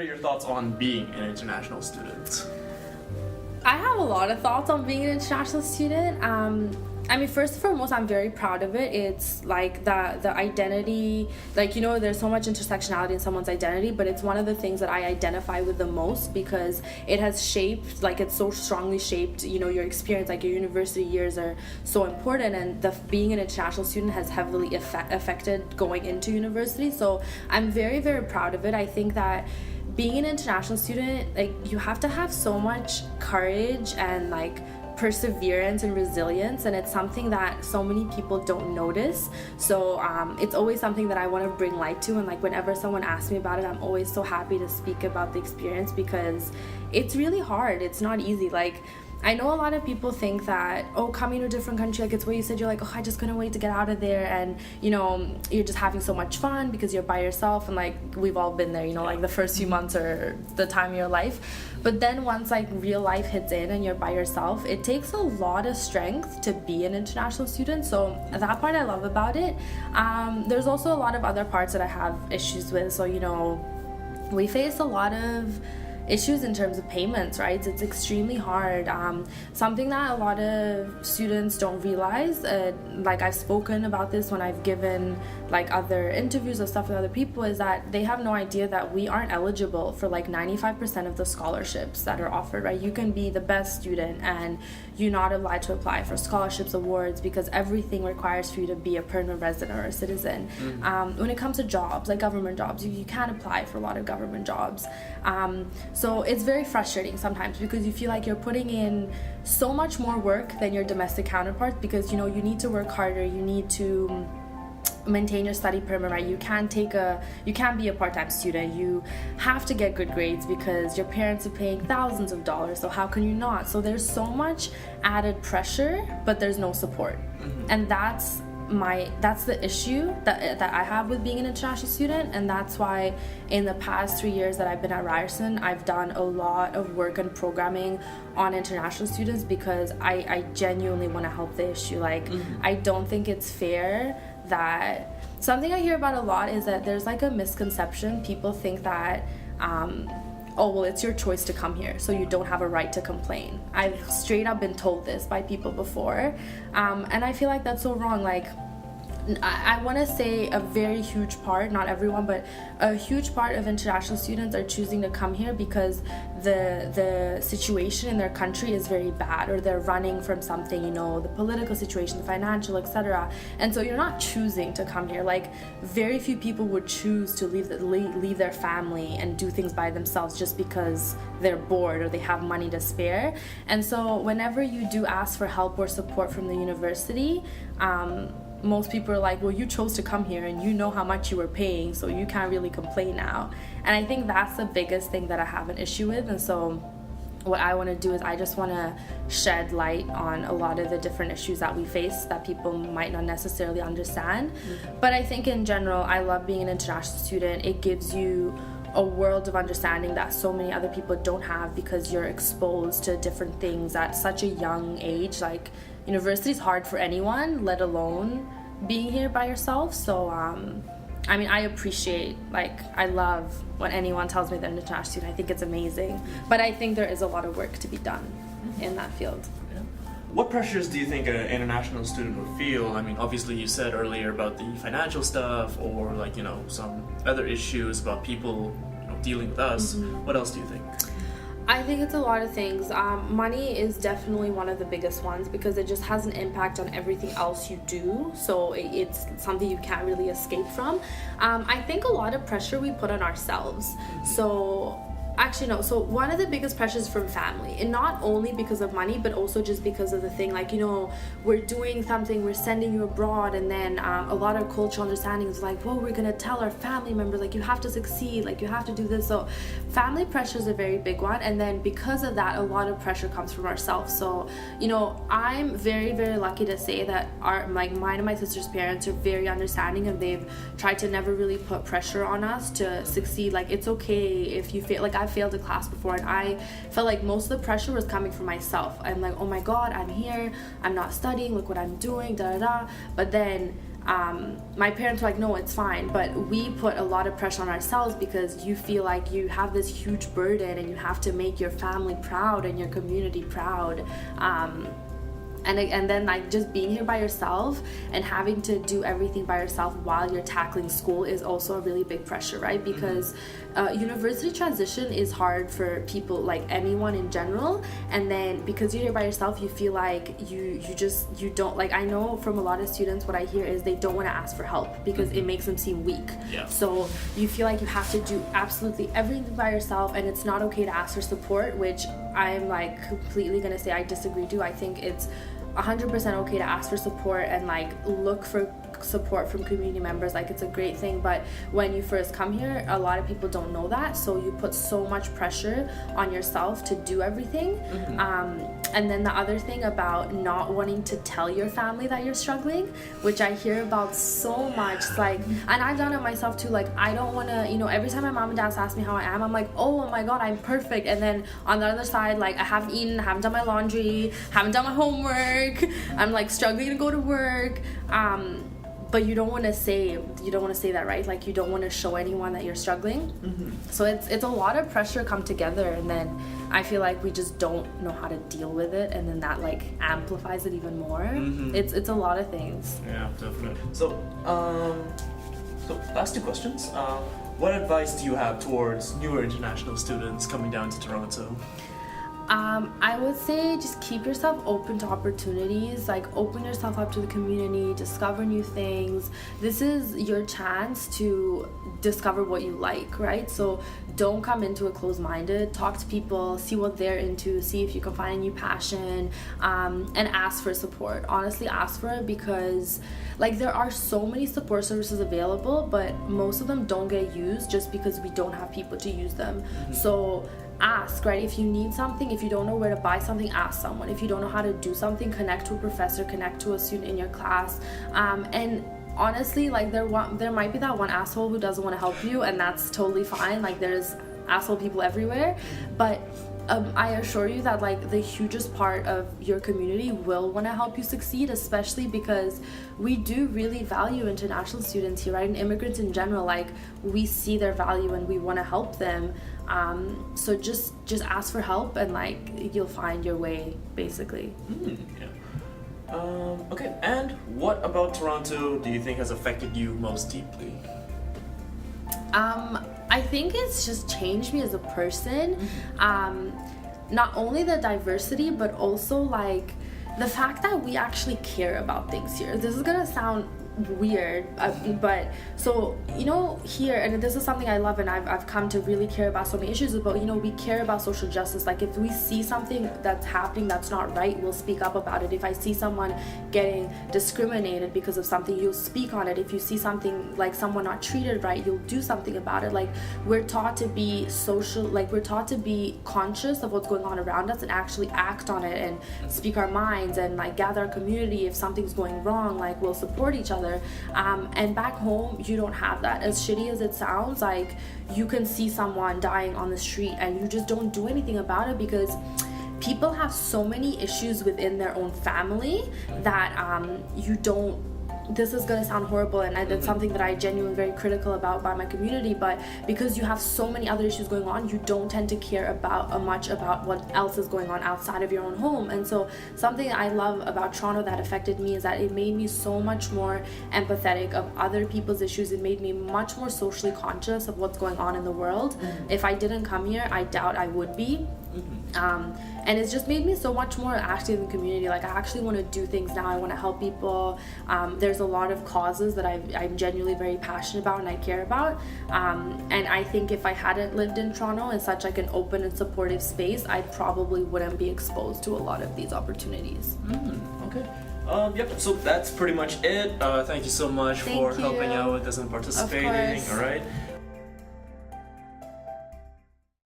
are your thoughts on being an international student? I have a lot of thoughts on being an international student. I mean, first and foremost, I'm very proud of it. It's like the identity, like, you know, there's so much intersectionality in someone's identity, but it's one of the things that I identify with the most because it has shaped, like, it's so strongly shaped, you know, your experience, like your university years are so important, and being an international student has heavily affected going into university. So I'm very, very proud of it. I think that being an international student, like, you have to have so much courage and like perseverance and resilience, and it's something that so many people don't notice. So it's always something that I want to bring light to, and like whenever someone asks me about it, I'm always so happy to speak about the experience because it's really hard. It's not easy. Like, I know a lot of people think that, oh, coming to a different country, like it's what you said, you're like, oh, I just couldn't wait to get out of there, and you know, you're just having so much fun because you're by yourself, and like we've all been there, you know, like the first few months are the time of your life. But then once like real life hits in and you're by yourself, it takes a lot of strength to be an international student. So that part I love about it. There's also a lot of other parts that I have issues with. So, you know, we face a lot of issues in terms of payments, right? It's extremely hard. Something that a lot of students don't realize, like I've spoken about this when I've given like other interviews or stuff with other people, is that they have no idea that we aren't eligible for like 95% of the scholarships that are offered, right? You can be the best student and you're not allowed to apply for scholarships, awards, because everything requires for you to be a permanent resident or a citizen. When it comes to jobs, like government jobs, you can't apply for a lot of government jobs. So it's very frustrating sometimes because you feel like you're putting in so much more work than your domestic counterparts, because you know you need to work harder, you need to maintain your study permit, right? You can't be a part-time student. You have to get good grades because your parents are paying thousands of dollars, so how can you not? So there's so much added pressure, but there's no support. And that's the issue that I have with being an international student, and that's why in the past 3 years that I've been at Ryerson, I've done a lot of work and programming on international students because I genuinely want to help the issue. Like, I don't think it's fair that something I hear about a lot is that there's like a misconception. People think that oh, well, it's your choice to come here, so you don't have a right to complain. I've straight up been told this by people before, and I feel like that's so wrong. Like, I want to say a very huge part, not everyone, but a huge part of international students are choosing to come here because the situation in their country is very bad, or they're running from something, you know, the political situation, the financial, etc. And so you're not choosing to come here. Like, very few people would choose to leave their family and do things by themselves just because they're bored or they have money to spare. And so whenever you do ask for help or support from the university, most people are like, well, you chose to come here and you know how much you were paying, so you can't really complain now. And I think that's the biggest thing that I have an issue with. And so what I want to do is I just want to shed light on a lot of the different issues that we face that people might not necessarily understand. But I think in general, I love being an international student. It gives you a world of understanding that so many other people don't have because you're exposed to different things at such a young age. Like, university is hard for anyone, let alone being here by yourself. So I mean, I appreciate, like, I love when anyone tells me they're an international student. I think it's amazing, but I think there is a lot of work to be done in that field. What pressures do you think an international student would feel? I mean, obviously you said earlier about the financial stuff, or like, you know, some other issues about people, you know, dealing with us. What else do you think? I think it's a lot of things. Money is definitely one of the biggest ones because it just has an impact on everything else you do. So it's something you can't really escape from. I think a lot of pressure we put on ourselves. So actually no, so one of the biggest pressures from family, and not only because of money but also just because of the thing, like, you know, we're doing something, we're sending you abroad, and then a lot of cultural understanding is like, well, we're gonna tell our family members, like, you have to succeed, like, you have to do this. So family pressure is a very big one, and then because of that, a lot of pressure comes from ourselves. So, you know, I'm very, very lucky to say that mine and my sister's parents are very understanding, and they've tried to never really put pressure on us to succeed. Like, it's okay if you fail. Like, I failed a class before, and I felt like most of the pressure was coming from myself. I'm like, oh my god, I'm here, I'm not studying, look what I'm doing, da da da. But then my parents were like, no, it's fine, but we put a lot of pressure on ourselves because you feel like you have this huge burden and you have to make your family proud and your community proud. And then like just being here by yourself and having to do everything by yourself while you're tackling school is also a really big pressure, right? Because university transition is hard for people, like anyone in general, and then because you're here by yourself, you feel like you don't, like, I know from a lot of students what I hear is they don't want to ask for help because it makes them seem weak. Yeah. So you feel like you have to do absolutely everything by yourself, and it's not okay to ask for support, which I'm like completely gonna say I disagree to. I think it's 100% okay to ask for support and like look for support from community members. Like, it's a great thing, but when you first come here, a lot of people don't know that, so you put so much pressure on yourself to do everything. And then the other thing about not wanting to tell your family that you're struggling, which I hear about so much, like, and I've done it myself too, like, I don't want to, you know, every time my mom and dad ask me how I am, I'm like, oh my god, I'm perfect, and then on the other side, like, I haven't eaten, haven't done my laundry, haven't done my homework, I'm like struggling to go to work, but you don't want to say that, right? Like, you don't want to show anyone that you're struggling. So it's a lot of pressure come together, and then I feel like we just don't know how to deal with it, and then that like amplifies it even more. It's a lot of things. Yeah, definitely. So last two questions. What advice do you have towards newer international students coming down to Toronto? I would say just keep yourself open to opportunities, like open yourself up to the community, discover new things. This is your chance to discover what you like, right? So don't come into it closed-minded. Talk to people, see what they're into, see if you can find a new passion, and ask for support. Honestly, ask for it, because like there are so many support services available, but most of them don't get used just because we don't have people to use them. So ask, right? If you need something, if you don't know where to buy something, ask someone. If you don't know how to do something, connect to a professor, connect to a student in your class. And honestly, like there might be that one asshole who doesn't want to help you, and that's totally fine. Like, there's asshole people everywhere, but I assure you that like the hugest part of your community will want to help you succeed, especially because we do really value international students here, right? And immigrants in general, like, we see their value and we want to help them. So just ask for help, and like you'll find your way, basically. Okay, and what about Toronto do you think has affected you most deeply? I think it's just changed me as a person. Not only the diversity, but also like the fact that we actually care about things here. This is gonna sound weird, but so, you know, here, and this is something I love, and I've come to really care about so many issues about, you know, we care about social justice. Like, if we see something that's happening that's not right, we'll speak up about it. If I see someone getting discriminated because of something, you'll speak on it. If you see something like someone not treated right, you'll do something about it. Like, we're taught to be social, like we're taught to be conscious of what's going on around us and actually act on it and speak our minds and like gather our community. If something's going wrong, like, we'll support each other. And back home, you don't have that. As shitty as it sounds, like, you can see someone dying on the street and you just don't do anything about it, because people have so many issues within their own family that you don't. This is gonna sound horrible, and that's something that I genuinely very critical about by my community, but because you have so many other issues going on, you don't tend to care about much about what else is going on outside of your own home. And so something I love about Toronto that affected me is that it made me so much more empathetic of other people's issues. It made me much more socially conscious of what's going on in the world. If I didn't come here, I doubt I would be. And it's just made me so much more active in the community. Like, I actually want to do things now. I want to help people. There's a lot of causes that I'm genuinely very passionate about and I care about. And I think if I hadn't lived in Toronto in such like an open and supportive space, I probably wouldn't be exposed to a lot of these opportunities. Okay. Yep, so that's pretty much it. Thank you so much for helping out with us and participating. All right.